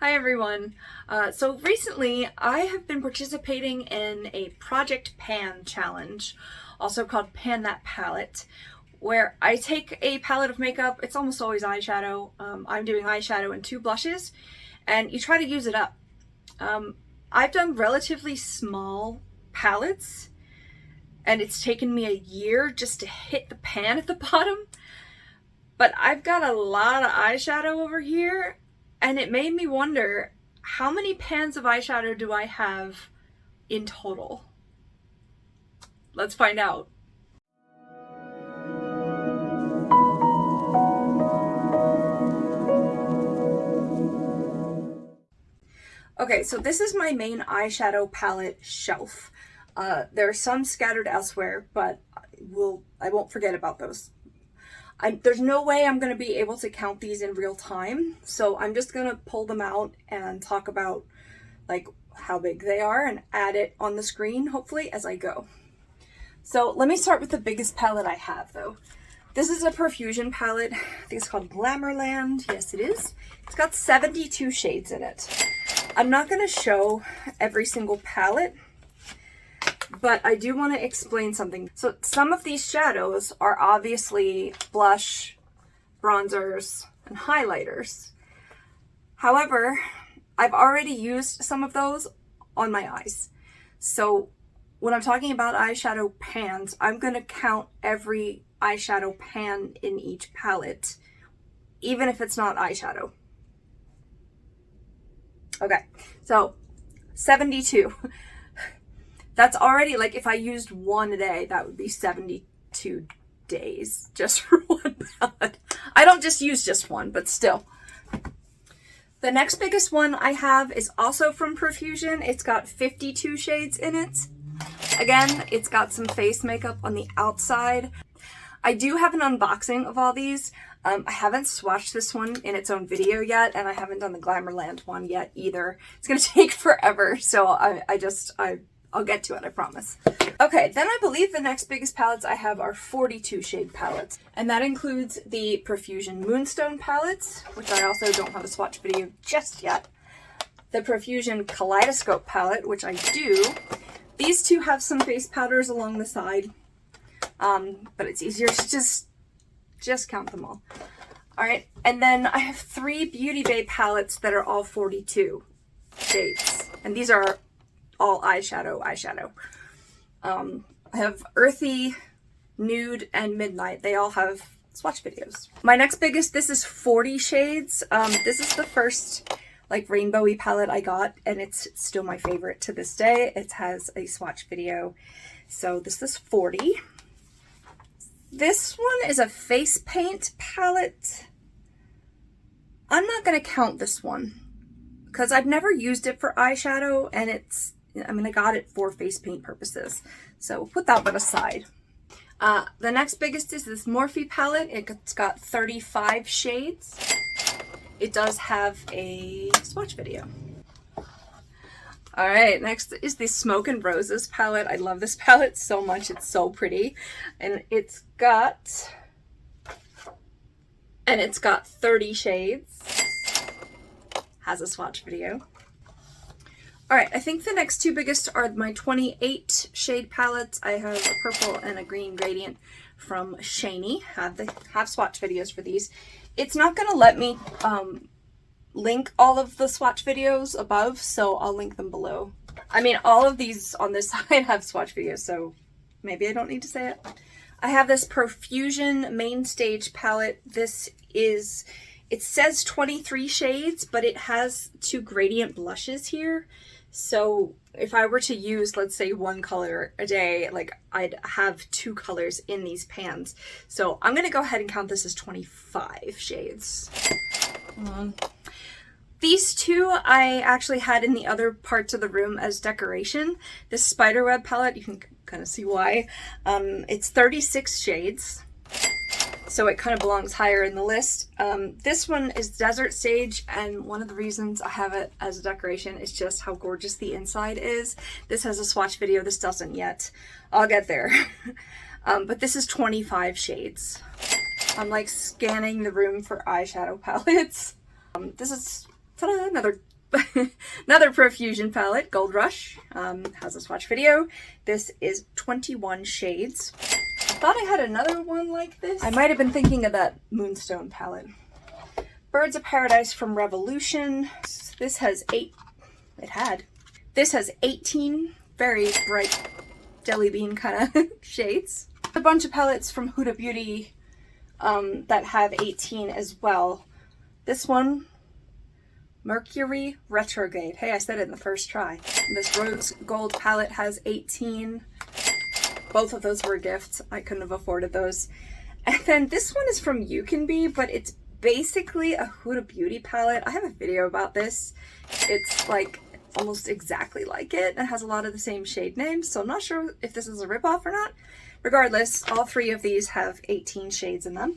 Hi everyone. So recently I have been participating in a Project Pan challenge, also called Pan That Palette, where I take a palette of makeup. It's almost always eyeshadow. I'm doing eyeshadow and 2 blushes, and you try to use it up. I've done relatively small palettes, and it's taken me a year just to hit the pan at the bottom, but I've got a lot of eyeshadow over here. And it made me wonder, how many pans of eyeshadow do I have in total? Let's find out. Okay, so this is my main eyeshadow palette shelf. There are some scattered elsewhere, but I won't forget about those. There's no way I'm going to be able to count these in real time, so I'm just going to pull them out and talk about like how big they are and add it on the screen, hopefully, as I go. So let me start with the biggest palette I have, though. This is a Profusion palette. I think it's called Glamourland. Yes, it is. It's got 72 shades in it. I'm not going to show every single palette, but I do want to explain something. So some of these shadows are obviously blush, bronzers, and highlighters. However, I've already used some of those on my eyes. So when I'm talking about eyeshadow pans, I'm going to count every eyeshadow pan in each palette, even if it's not eyeshadow. Okay, so 72. That's already, like, if I used one a day, that would be 72 days just for one palette. I don't just use just one, but still. The next biggest one I have is also from Profusion. It's got 52 shades in it. Again, it's got some face makeup on the outside. I do have an unboxing of all these. I haven't swatched this one in its own video yet, and I haven't done the Glamourland one yet either. It's gonna take forever, so I'll get to it, I promise. Okay, then I believe the next biggest palettes I have are 42 shade palettes. And that includes the Profusion Moonstone palettes, which I also don't have a swatch video just yet. The Profusion Kaleidoscope palette, which I do. These two have some face powders along the side, but it's easier to just count them all. All right, and then I have 3 Beauty Bay palettes that are all 42 shades. And these are all eyeshadow. I have Earthy, Nude, and Midnight. They all have swatch videos. My next biggest, this is 40 shades. This is the first like rainbowy palette I got, and it's still my favorite to this day. It has a swatch video. So this is 40. This one is a face paint palette. I'm not gonna count this one because I've never used it for eyeshadow, and I got it for face paint purposes. So put that one aside. The next biggest is this Morphe palette. It's got 35 shades. It does have a swatch video. All right, next is the Smoke and Roses palette. I love this palette so much. It's so pretty. And it's got 30 shades. Has a swatch video. All right, I think the next 2 biggest are my 28 shade palettes. I have a purple and a green gradient from Shany. Have swatch videos for these. It's not gonna let me link all of the swatch videos above, so I'll link them below. I mean, all of these on this side have swatch videos, so maybe I don't need to say it. I have this Profusion Mainstage palette. It says 23 shades, but it has 2 gradient blushes here. So if I were to use, let's say, 1 color a day, like I'd have 2 colors in these pans. So I'm gonna go ahead and count this as 25 shades. These 2 I actually had in the other parts of the room as decoration. This Spiderweb palette, you can kind of see why. It's 36 shades. So it kind of belongs higher in the list. This one is Desert Sage, and one of the reasons I have it as a decoration is just how gorgeous the inside is. This has a swatch video, this doesn't yet. I'll get there. But this is 25 shades. I'm like scanning the room for eyeshadow palettes. This is another Another Profusion palette, Gold Rush, has a swatch video. This is 21 shades. I thought I had another one like this. I might have been thinking of that Moonstone palette. Birds of Paradise from Revolution. This has This has 18 very bright jelly bean kind of shades. A bunch of palettes from Huda Beauty that have 18 as well. This one, Mercury Retrograde. Hey, I said it in the first try. This Rose Gold palette has 18. Both of those were gifts. I couldn't have afforded those. And then this one is from UCANBE, but it's basically a Huda Beauty palette. I have a video about this. It's like almost exactly like it and has a lot of the same shade names, so I'm not sure if this is a ripoff or not. Regardless, all three of these have 18 shades in them.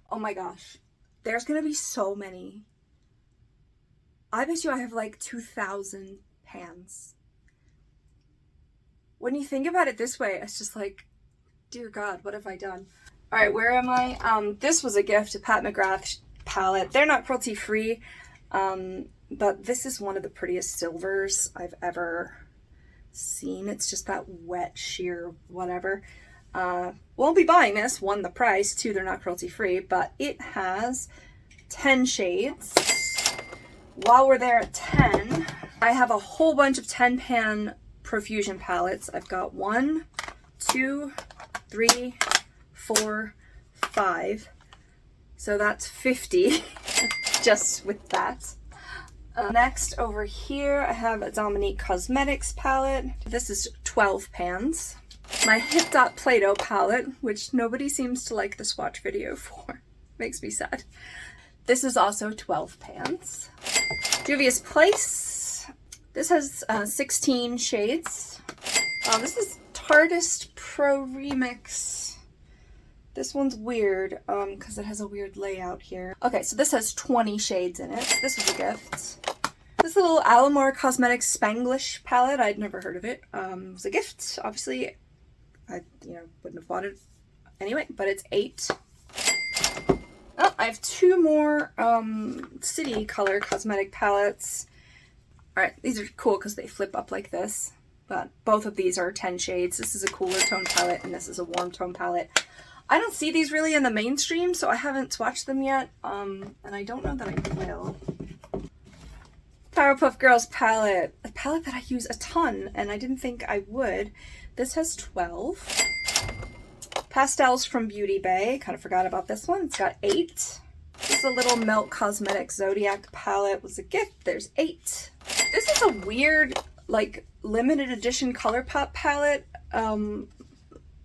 Oh my gosh, there's gonna be so many. I bet you I have like 2,000 pans. When you think about it this way, it's just like, dear God, what have I done? All right, where am I? This was a gift, a Pat McGrath palette. They're not cruelty free, but this is one of the prettiest silvers I've ever seen. It's just that wet, sheer, whatever. Won't be buying this. One, the price. Two, they're not cruelty free, but it has 10 shades. While we're there at 10, I have a whole bunch of 10 pan Profusion palettes. I've got 1, 2, 3, 4, 5. So that's 50 just with that. Next over here, I have a Dominique Cosmetics palette. This is 12 pans. My Hip Dot Play-Doh palette, which nobody seems to like the swatch video for. Makes me sad. This is also 12 pans. Juvia's Place. This has 16 shades. This is Tartist Pro Remix. This one's weird because it has a weird layout here. Okay, so this has 20 shades in it. This was a gift. This little Alamar Cosmetics Spanglish palette, I'd never heard of it. Was a gift. Obviously, I wouldn't have bought it anyway, but it's 8. Oh, I have 2 more City Color cosmetic palettes. All right, these are cool because they flip up like this, but both of these are 10 shades. This is a cooler tone palette and this is a warm tone palette. I don't see these really in the mainstream, so I haven't swatched them yet, and I don't know that I will. Powerpuff Girls palette, a palette that I use a ton, and I didn't think I would. This has 12. Pastels from Beauty Bay, kind of forgot about this one. It's got 8. This is a little Melt Cosmetics Zodiac palette, was a gift. There's 8. This is a weird, like, limited edition Colourpop palette.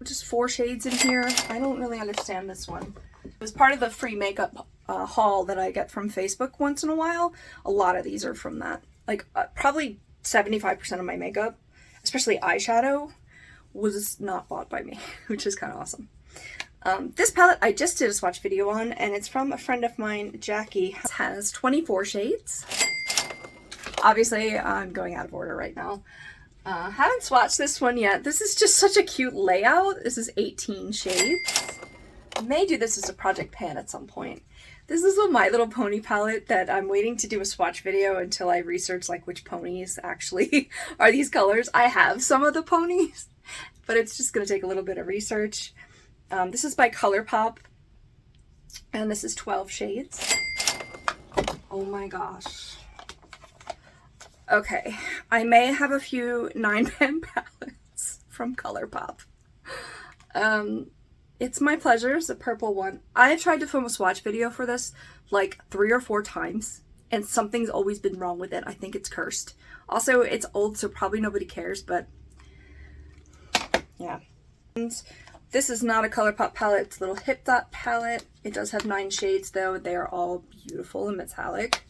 Just 4 shades in here. I don't really understand this one. It was part of the free makeup haul that I get from Facebook once in a while. A lot of these are from that. Like probably 75% of my makeup, especially eyeshadow, was not bought by me, which is kind of awesome. This palette I just did a swatch video on, and it's from a friend of mine, Jackie. It has 24 shades. Obviously, I'm going out of order right now. Haven't swatched this one yet. This is just such a cute layout. This is 18 shades. I may do this as a project pan at some point. This is a My Little Pony palette that I'm waiting to do a swatch video until I research like which ponies actually are these colors. I have some of the ponies, but it's just going to take a little bit of research. This is by Colourpop, and this is 12 shades. Oh my gosh. Okay, I may have a few 9-pan palettes from Colourpop. It's My Pleasure, it's a purple one. I've tried to film a swatch video for this like 3 or 4 times, and something's always been wrong with it. I think it's cursed. Also, it's old, so probably nobody cares, but yeah. And this is not a Colourpop palette, it's a little Hip Dot palette. It does have 9 shades though. They are all beautiful and metallic.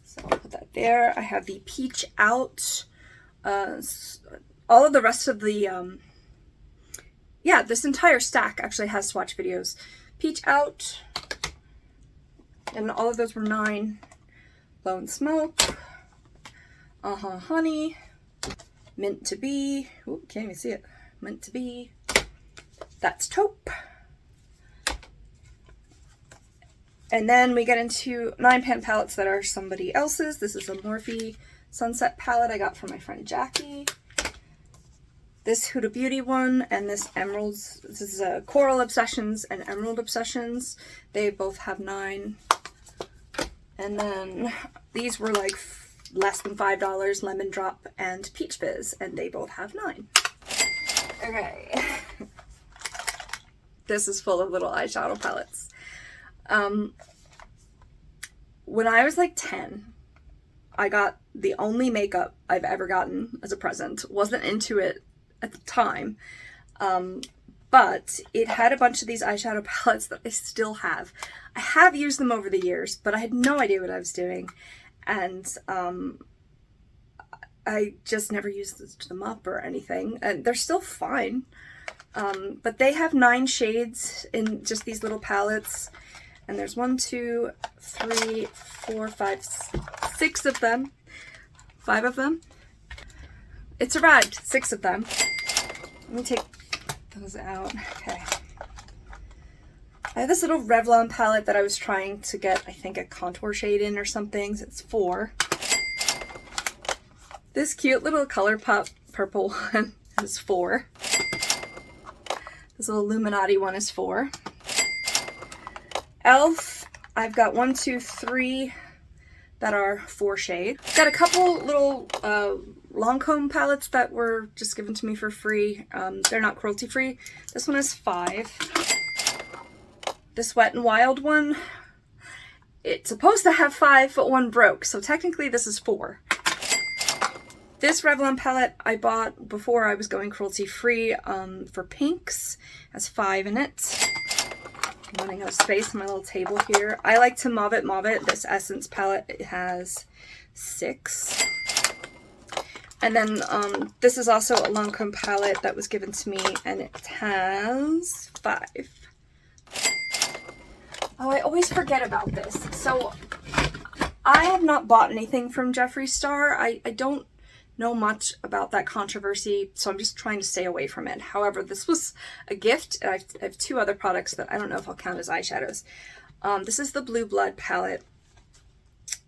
So I'll put that there. I have the Peach Out. All of the rest of the, yeah, this entire stack actually has swatch videos. Peach Out. And all of those were 9. Bone Smoke. Honey. Meant to Be. Ooh, can't even see it. Meant to Be. That's Taupe. And then we get into 9-pan palettes that are somebody else's. This is a Morphe Sunset palette I got from my friend Jackie. This Huda Beauty one and this Emeralds. This is Coral Obsessions and Emerald Obsessions. They both have 9. And then these were like less than $5, Lemon Drop and Peach Fizz, and they both have 9. Okay. This is full of little eyeshadow palettes. When I was like 10, I got the only makeup I've ever gotten as a present. Wasn't into it at the time, but it had a bunch of these eyeshadow palettes that I still have. I have used them over the years, but I had no idea what I was doing, and I just never used them up or anything, and they're still fine. But they have 9 shades in just these little palettes. And there's 1, 2, 3, 4, 5, 6 of them. 5 of them. It's arrived. 6 of them. Let me take those out. Okay. I have this little Revlon palette that I was trying to get, I think, a contour shade in or something. So it's 4. This cute little Colourpop purple one is 4. This little Illuminati one is 4. Elf, I've got 1, 2, 3 that are 4 shade. Got a couple little Lancome palettes that were just given to me for free. They're not cruelty free. This one is 5. This Wet n Wild one, it's supposed to have 5, but one broke, so technically this is 4. This Revlon palette I bought before I was going cruelty free for pinks. It has 5 in it. I'm running out of space on my little table here. I like to mauve it. This Essence palette, it has 6. And then this is also a Lancome palette that was given to me, and it has 5. Oh, I always forget about this. So I have not bought anything from Jeffree Star. I don't know much about that controversy, so I'm just trying to stay away from it. However, this was a gift. I have 2 other products that I don't know if I'll count as eyeshadows. This is the Blue Blood palette,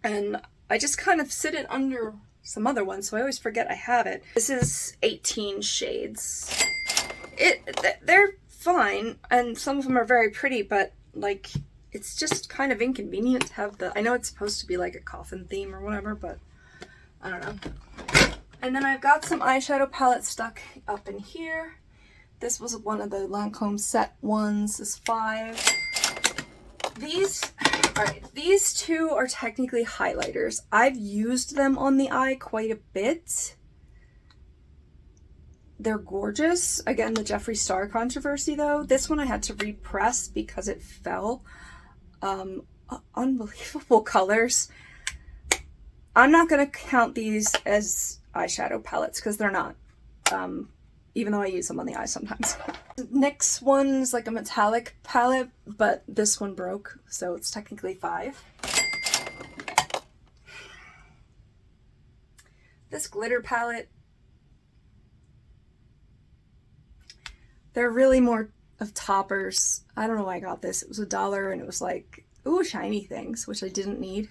and I just kind of sit it under some other ones, so I always forget I have it. This is 18 shades. They're fine, and some of them are very pretty, but like, it's just kind of inconvenient to have the, I know it's supposed to be like a coffin theme or whatever, but I don't know. And then I've got some eyeshadow palettes stuck up in here. This was one of the Lancome set ones. This is 5. These 2 are technically highlighters. I've used them on the eye quite a bit. They're gorgeous. Again, the Jeffree Star controversy though. This one I had to repress because it fell. Unbelievable colors. I'm not going to count these as eyeshadow palettes because they're not, even though I use them on the eye sometimes. The next one is like a metallic palette, but this one broke, so it's technically 5. This glitter palette, they're really more of toppers. I don't know why I got this. It was $1 and it was like, ooh, shiny things, which I didn't need.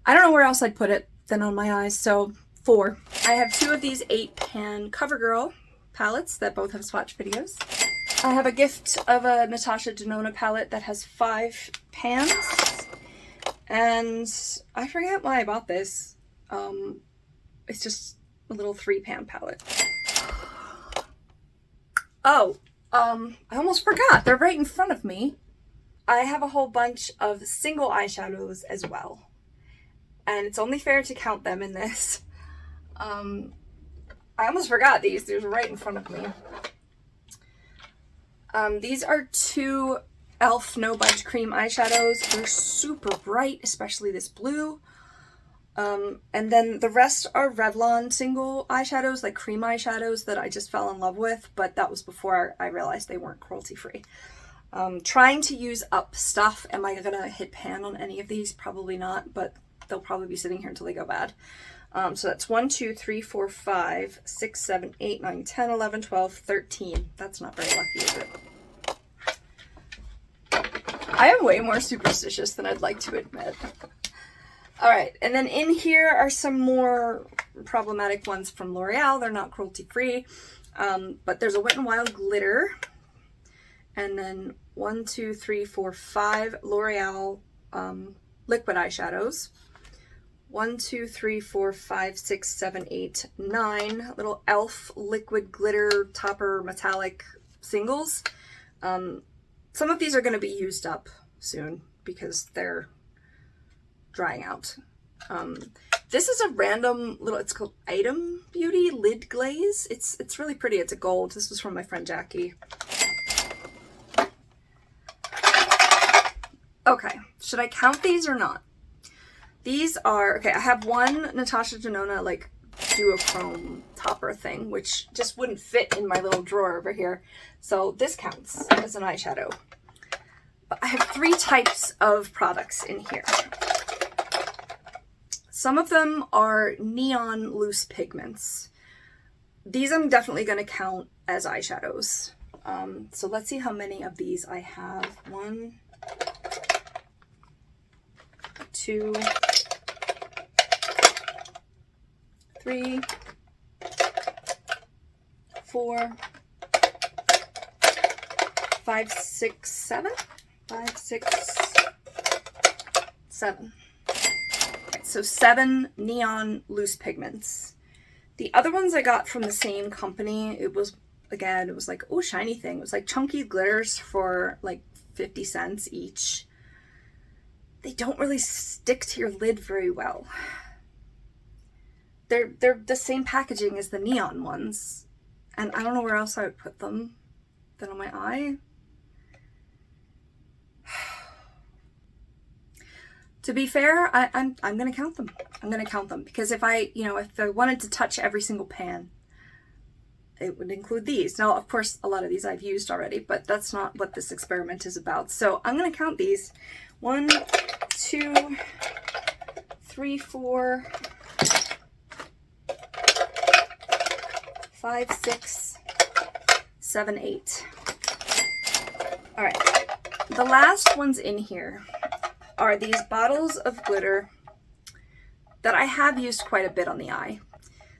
I don't know where else I'd put it than on my eyes, so 4. I have 2 of these 8-pan CoverGirl palettes that both have swatch videos. I have a gift of a Natasha Denona palette that has 5 pans, and I forget why I bought this. It's just a little 3-pan palette. Oh, I almost forgot. They're right in front of me. I have a whole bunch of single eyeshadows as well. And it's only fair to count them in this. I almost forgot these. They're right in front of me. These are 2 e.l.f. No Budge Cream eyeshadows. They're super bright, especially this blue. And then the rest are Revlon single eyeshadows, like cream eyeshadows that I just fell in love with, but that was before I realized they weren't cruelty free. Trying to use up stuff. Am I gonna hit pan on any of these? Probably not, but they'll probably be sitting here until they go bad. So that's 1, 2, 3, 4, 5, 6, 7, 8, 9, 10, 11, 12, 13. That's not very lucky, is it? I am way more superstitious than I'd like to admit. Alright, and then in here are some more problematic ones from L'Oreal. They're not cruelty-free, but there's a Wet n Wild glitter. And then 1, 2, 3, 4, 5 L'Oreal liquid eyeshadows. 1, 2, 3, 4, 5, 6, 7, 8, 9 little e.l.f. liquid glitter topper metallic singles. Some of these are going to be used up soon because they're drying out. This is a random little, it's called Item Beauty Lid Glaze. It's really pretty. It's a gold. This was from my friend Jackie. Okay, should I count these or not? These are, okay, I have one Natasha Denona like duochrome topper thing, which just wouldn't fit in my little drawer over here. So this counts as an eyeshadow. But I have 3 types of products in here. Some of them are neon loose pigments. These I'm definitely going to count as eyeshadows. So let's see how many of these I have. 1, 2, 3, 4, 5, 6, 7. 5, 6, 7. Okay, so 7 neon loose pigments. The other ones I got from the same company, it was, again, it was like, oh, shiny thing. It was like chunky glitters for like 50 cents each. They don't really stick to your lid very well. They're the same packaging as the neon ones. And I don't know where else I would put them than on my eye. To be fair, I'm gonna count them. I'm gonna count them because if I wanted to touch every single pan, it would include these. Now, of course, a lot of these I've used already, but that's not what this experiment is about. So I'm gonna count these. 1, 2, 3, 4, 5, 6, 7, 8. All right, the last ones in here are these bottles of glitter that I have used quite a bit on the eye.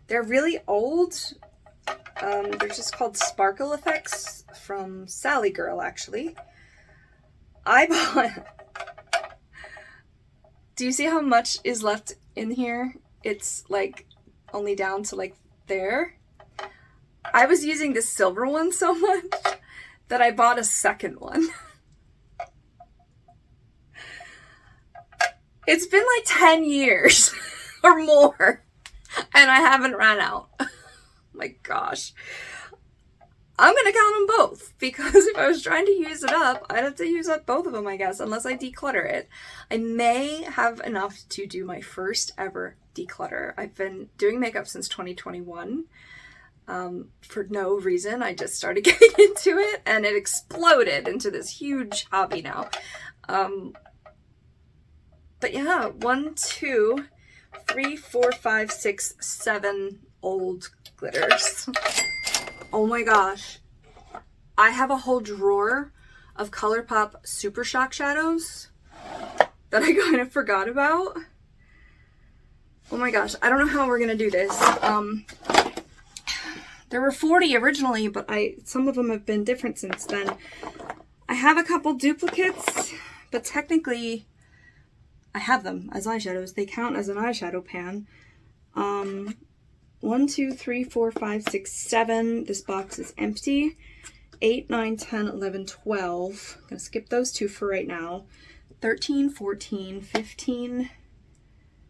They're really old. They're just called Sparkle Effects from Sally Girl, actually. I bought... Do you see how much is left in here? It's like only down to like there. I was using this silver one so much that I bought a second one. It's been like 10 years or more, and I haven't ran out. Oh my gosh. I'm going to count them both, because if I was trying to use it up, I'd have to use up both of them, I guess, unless I declutter it. I may have enough to do my first ever declutter. I've been doing makeup since 2021. For no reason. I just started getting into it, and it exploded into this huge hobby now. But yeah, 1, 2, 3, 4, 5, 6, 7 old glitters. Oh my gosh. I have a whole drawer of Colourpop Super Shock shadows that I kind of forgot about. Oh my gosh, I don't know how we're gonna do this. There were 40 originally, but some of them have been different since then. I have a couple duplicates, but technically I have them as eyeshadows. They count as an eyeshadow pan. 1, 2, 3, 4, 5, 6, 7. This box is empty. 8, 9, 10, 11, 12. I'm going to skip those 2 for right now. 13, 14, 15,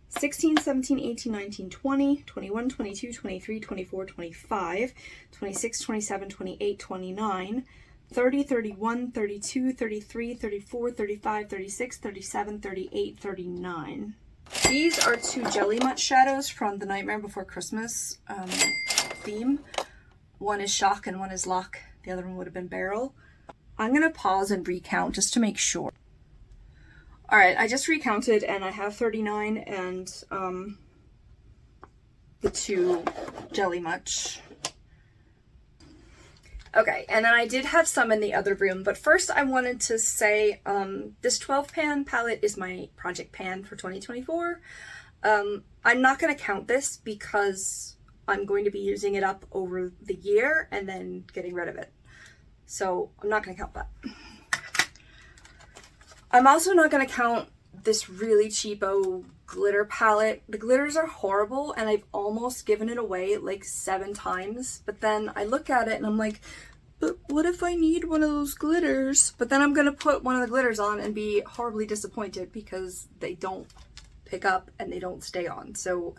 16, 17, 18, 19, 20, 21, 22, 23, 24, 25, 26, 27, 28, 29, 30, 31, 32, 33, 34, 35, 36, 37, 38, 39. These are 2 Jelly Mutt shadows from the Nightmare Before Christmas theme. One is Shock and one is Lock. The other one would have been Barrel. I'm going to pause and recount just to make sure. Alright, I just recounted and I have 39 and the 2 Jelly Mutt. Okay, and then I did have some in the other room, but first I wanted to say this 12 pan palette is my project pan for 2024. I'm not going to count this because I'm going to be using it up over the year and then getting rid of it. So I'm not going to count that. I'm also not going to count this really cheapo glitter palette. The glitters are horrible and I've almost given it away like 7 times, but then I look at it and I'm like, but what if I need one of those glitters? But then I'm going to put one of the glitters on and be horribly disappointed because they don't pick up and they don't stay on. So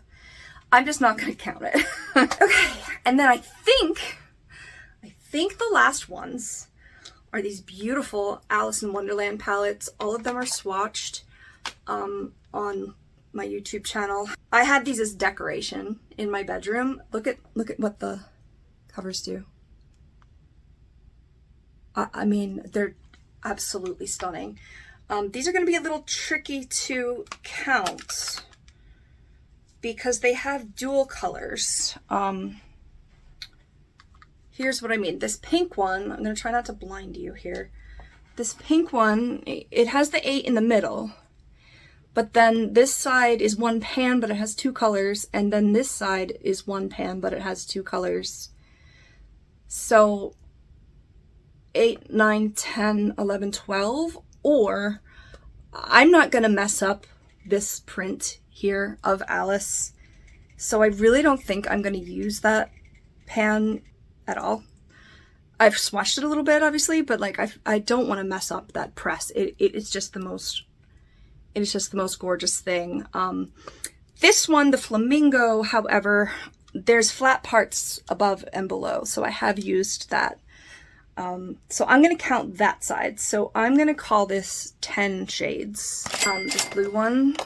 I'm just not going to count it. Okay, and then I think the last ones are these beautiful Alice in Wonderland palettes. All of them are swatched on my YouTube channel. I had these as decoration in my bedroom. Look at what the covers do. I mean, they're absolutely stunning. These are going to be a little tricky to count because they have dual colors. Here's what I mean. This pink one, I'm going to try not to blind you here. This pink one, it has the 8 in the middle, but then this side is one pan, but it has 2 colors, and then this side is one pan, but it has 2 colors. So 8, 9, 10, 11, 12, or I'm not going to mess up this print here of Alice, so I really don't think I'm going to use that pan at all. I've swatched it a little bit, obviously, but like I don't want to mess up that press. It's just the most gorgeous thing. This one, the flamingo, however, there's flat parts above and below, so I have used that. So I'm going to count that side. So I'm going to call this 10 shades. This blue one,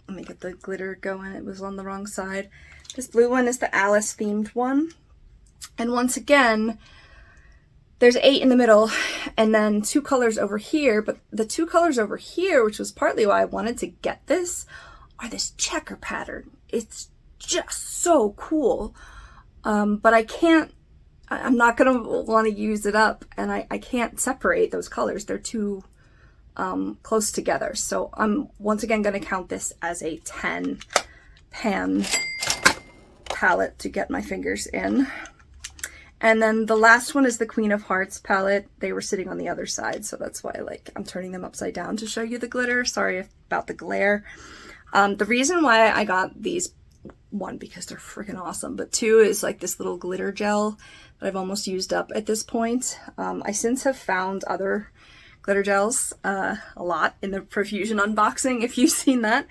let me get the glitter going. It was on the wrong side. This blue one is the Alice themed one. And once again, there's 8 in the middle and then 2 colors over here. But the 2 colors over here, which was partly why I wanted to get this, are this checker pattern. It's just so cool. But I'm not going to want to use it up, and I can't separate those colors. They're too close together. So I'm once again going to count this as a 10 pan palette to get my fingers in. And then the last one is the Queen of Hearts palette. They were sitting on the other side, so that's why I'm turning them upside down to show you the glitter. Sorry about the glare. The reason why I got these, 1, because they're freaking awesome, but 2 is like this little glitter gel that I've almost used up at this point. I since have found other glitter gels a lot in the Profusion unboxing, if you've seen that.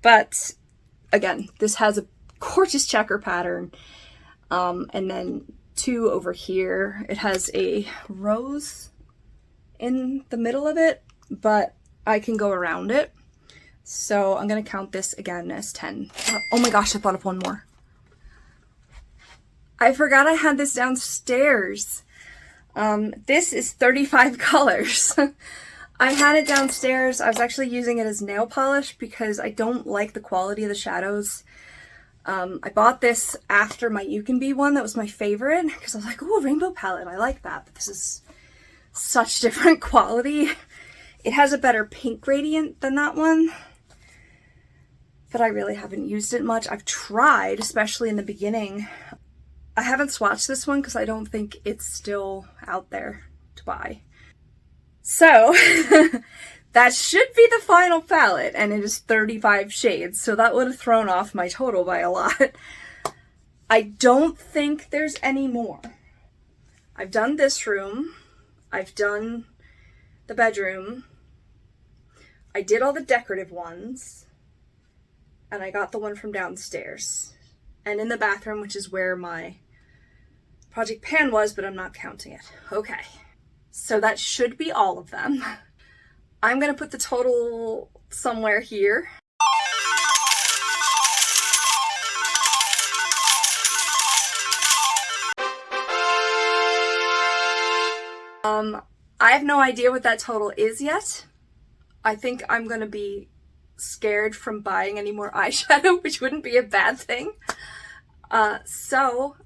But again, this has a gorgeous checker pattern. And then 2 over here, it has a rose in the middle of it, but I can go around it. So I'm going to count this again as 10. Oh my gosh, I thought of one more. I forgot I had this downstairs. This is 35 colors. I had it downstairs. I was actually using it as nail polish because I don't like the quality of the shadows. I bought this after my UCANBE one. That was my favorite because I was like, oh, rainbow palette. I like that. But this is such different quality. It has a better pink gradient than that one. But I really haven't used it much. I've tried, especially in the beginning. I haven't swatched this one because I don't think it's still out there to buy. So that should be the final palette, and it is 35 shades, so that would have thrown off my total by a lot. I don't think there's any more. I've done this room. I've done the bedroom. I did all the decorative ones. And I got the one from downstairs. And in the bathroom, which is where my project pan was, but I'm not counting it. Okay. So that should be all of them. I'm going to put the total somewhere here. I have no idea what that total is yet. I think I'm going to be scared from buying any more eyeshadow, which wouldn't be a bad thing. So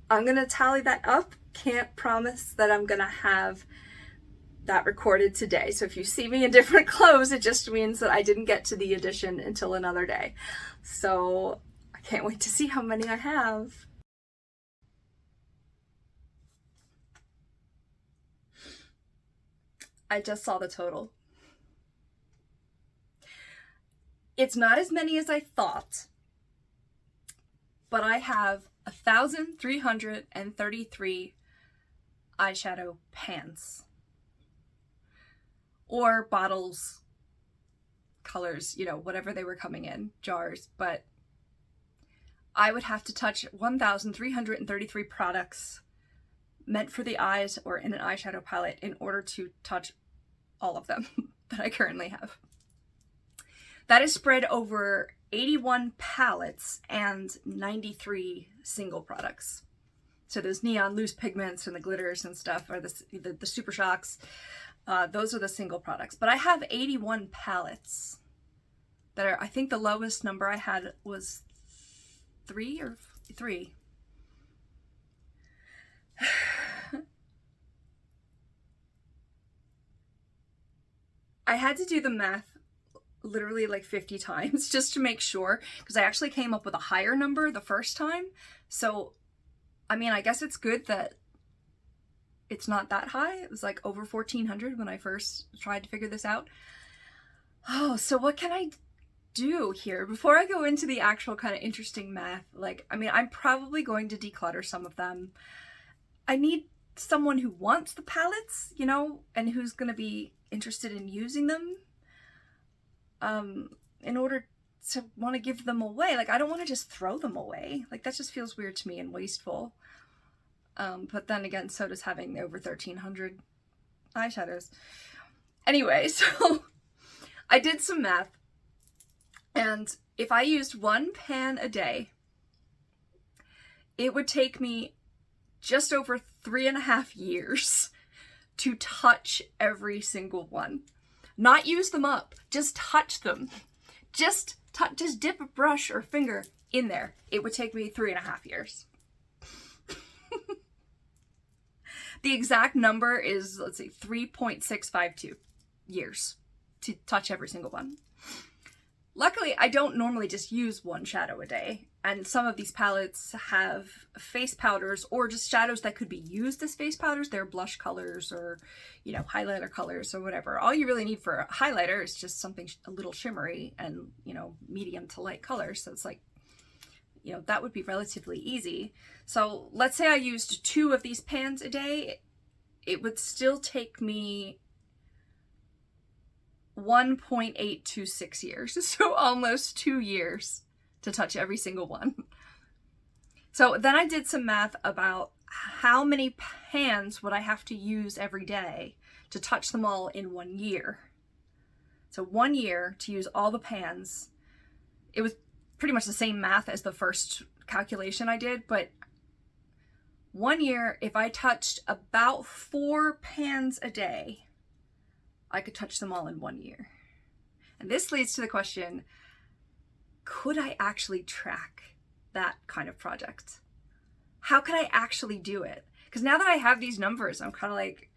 I'm gonna tally that up. Can't promise that I'm gonna have that recorded today. So if you see me in different clothes, it just means that I didn't get to the edition until another day. So I can't wait to see how many I have. I just saw the total. It's not as many as I thought, but I have 1,333 eyeshadow pans. Or bottles, colors, you know, whatever they were coming in, jars, but I would have to touch 1,333 products meant for the eyes or in an eyeshadow palette in order to touch all of them that I currently have. That is spread over 81 palettes and 93 single products. So those neon loose pigments and the glitters and stuff, or the super shocks, those are the single products. But I have 81 palettes that are, I think the lowest number I had was 3 or 3. I had to do the math literally like 50 times just to make sure, because I actually came up with a higher number the first time. So, I mean, I guess it's good that it's not that high. It was like over 1,400 when I first tried to figure this out. Oh, so what can I do here before I go into the actual kind of interesting math? Like, I mean, I'm probably going to declutter some of them. I need someone who wants the palettes, you know, and who's going to be interested in using them in order to want to give them away. Like, I don't want to just throw them away. Like, that just feels weird to me and wasteful. But then again, so does having over 1,300 eyeshadows. Anyway, so I did some math, and if I used 1 pan a day, it would take me just over 3.5 years to touch every single one. Not use them up, just touch them. Just dip a brush or finger in there. It would take me 3.5 years. The exact number is, let's see, 3.652 years to touch every single one. Luckily, I don't normally just use 1 shadow a day, and some of these palettes have face powders or just shadows that could be used as face powders. They're blush colors or, you know, highlighter colors or whatever. All you really need for a highlighter is just something a little shimmery and, you know, medium to light colors. So it's like, you know, that would be relatively easy. So let's say I used 2 of these pans a day, it would still take me 1.826 years, so almost 2 years to touch every single one. So then I did some math about how many pans would I have to use every day to touch them all in 1 year. So 1 year to use all the pans. It was pretty much the same math as the first calculation I did, but 1 year, if I touched about 4 pans a day, I could touch them all in 1 year. And this leads to the question, could I actually track that kind of project? How could I actually do it? Because now that I have these numbers, I'm kind of like,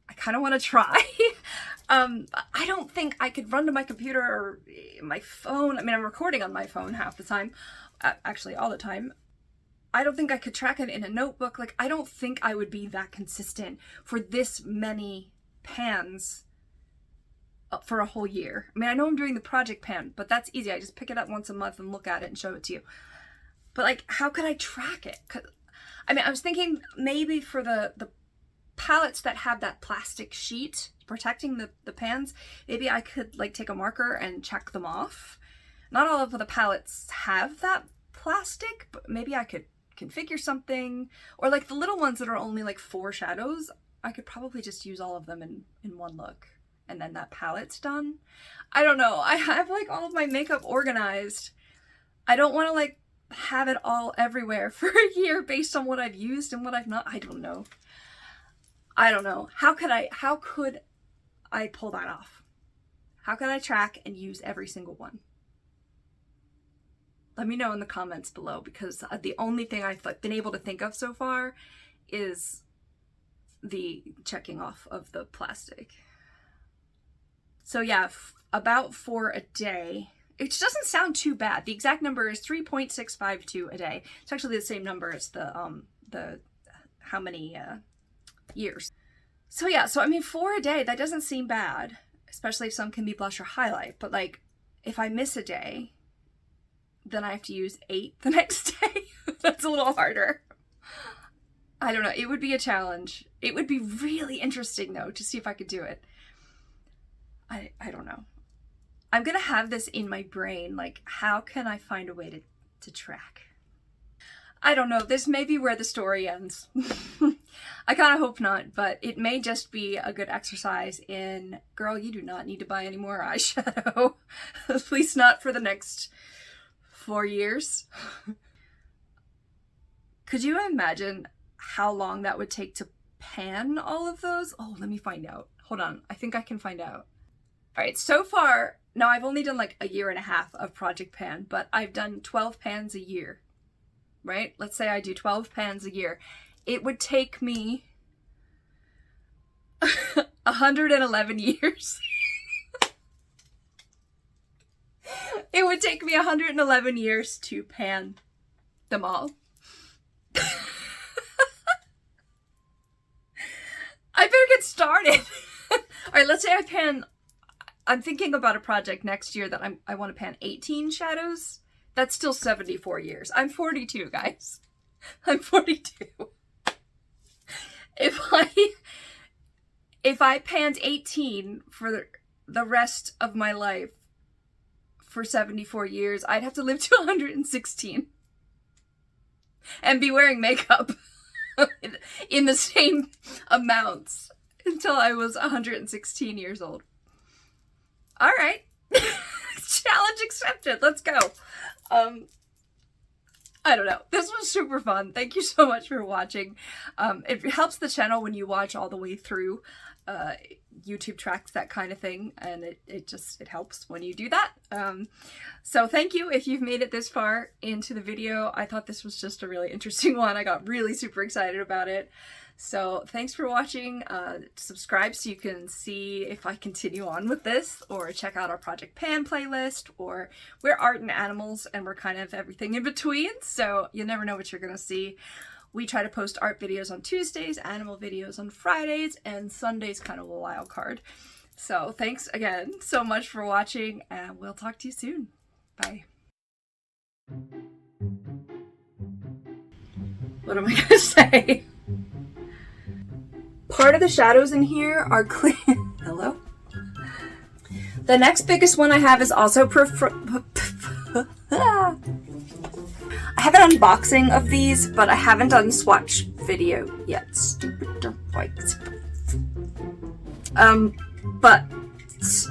I kind of want to try. I don't think I could run to my computer or my phone. I mean, I'm recording on my phone half the time, actually all the time. I don't think I could track it in a notebook. Like, I don't think I would be that consistent for this many pans for a whole year. I mean, I know I'm doing the project pan, but that's easy. I just pick it up once a month and look at it and show it to you. But like, how could I track it? I mean, I was thinking maybe for the palettes that have that plastic sheet protecting the pans, maybe I could like take a marker and check them off. Not all of the palettes have that plastic, but maybe I could configure something. Or like the little ones that are only like 4 shadows, I could probably just use all of them in one look. And then that palette's done. I don't know. I have like all of my makeup organized. I don't want to like have it all everywhere for a year based on what I've used and what I've not. I don't know. I don't know. How could I pull that off? How could I track and use every single one? Let me know in the comments below, because the only thing I've been able to think of so far is the checking off of the plastic. So yeah, about 4 a day. It doesn't sound too bad. The exact number is 3.652 a day. It's actually the same number as the how many years. So yeah, so I mean 4 a day, that doesn't seem bad, especially if some can be blush or highlight. But like, if I miss a day, then I have to use 8 the next day. That's a little harder. I don't know. It would be a challenge. It would be really interesting though to see if I could do it. I don't know. I'm gonna have this in my brain, like, how can I find a way to track? I don't know. This may be where the story ends. I kind of hope not, but it may just be a good exercise in, girl, you do not need to buy any more eyeshadow. At least not for the next 4 years. Could you imagine how long that would take to pan all of those? Oh, let me find out. Hold on. I think I can find out. All right, so far, now I've only done like 1.5 years of Project Pan, but I've done 12 pans a year, right? Let's say I do 12 pans a year. It would take me 111 years. It would take me 111 years to pan them all. I better get started. All right, let's say I pan... I'm thinking about a project next year that I want to pan 18 shadows. That's still 74 years. I'm 42, guys. I'm 42. If I panned 18 for the rest of my life for 74 years, I'd have to live to 116 and be wearing makeup in the same amounts until I was 116 years old. All right. Challenge accepted. Let's go. I don't know. This was super fun. Thank you so much for watching. It helps the channel when you watch all the way through. YouTube tracks that kind of thing, and it helps when you do that. So thank you if you've made it this far into the video. I thought this was just a really interesting one. I got really super excited about it. So thanks for watching. Subscribe so you can see if I continue on with this, or check out our Project Pan playlist, or we're art and animals and we're kind of everything in between. So you never know what you're gonna see. We try to post art videos on Tuesdays, animal videos on Fridays, and Sunday's kind of a wild card. So thanks again so much for watching, and we'll talk to you soon. Bye. What am I gonna say? Part of the shadows in here are clear. Hello? The next biggest one I have is also I have an unboxing of these, but I haven't done swatch video yet. Stupid dirt bikes. But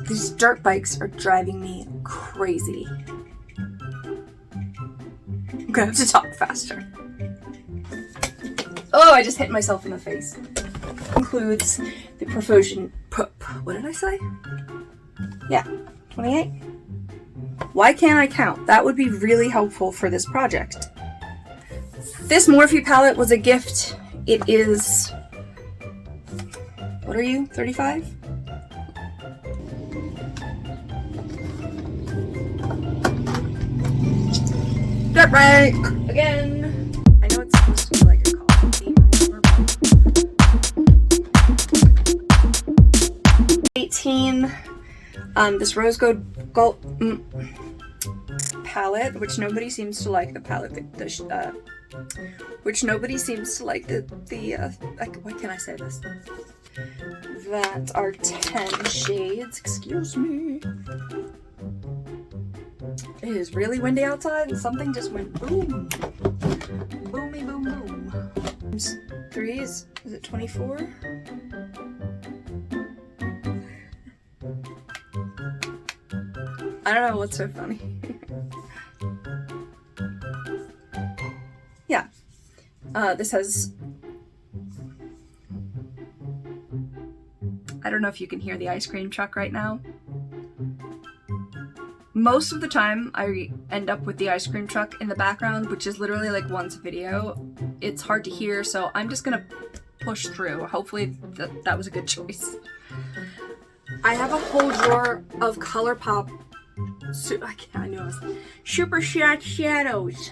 these dirt bikes are driving me crazy. I'm gonna have to talk faster. Oh, I just hit myself in the face. Includes the Profusion... What did I say? Yeah, 28? Why can't I count? That would be really helpful for this project. This Morphe palette was a gift. It is... What are you? 35? Dirt bike! Again! I know it's supposed to be like a coffee or whatever. 18. This rose gold palette, which nobody seems to like. The palette, which nobody seems to like. What can I say this? That are 10 shades. Excuse me. It is really windy outside, and something just went boom, boomy boom boom. 3 is it 24? I don't know what's so funny. Yeah. This has... I don't know if you can hear the ice cream truck right now. Most of the time I end up with the ice cream truck in the background, which is literally like once a video. It's hard to hear, so I'm just gonna push through. Hopefully that was a good choice. I have a whole drawer of Colourpop I knew I was Super Shot Shadows.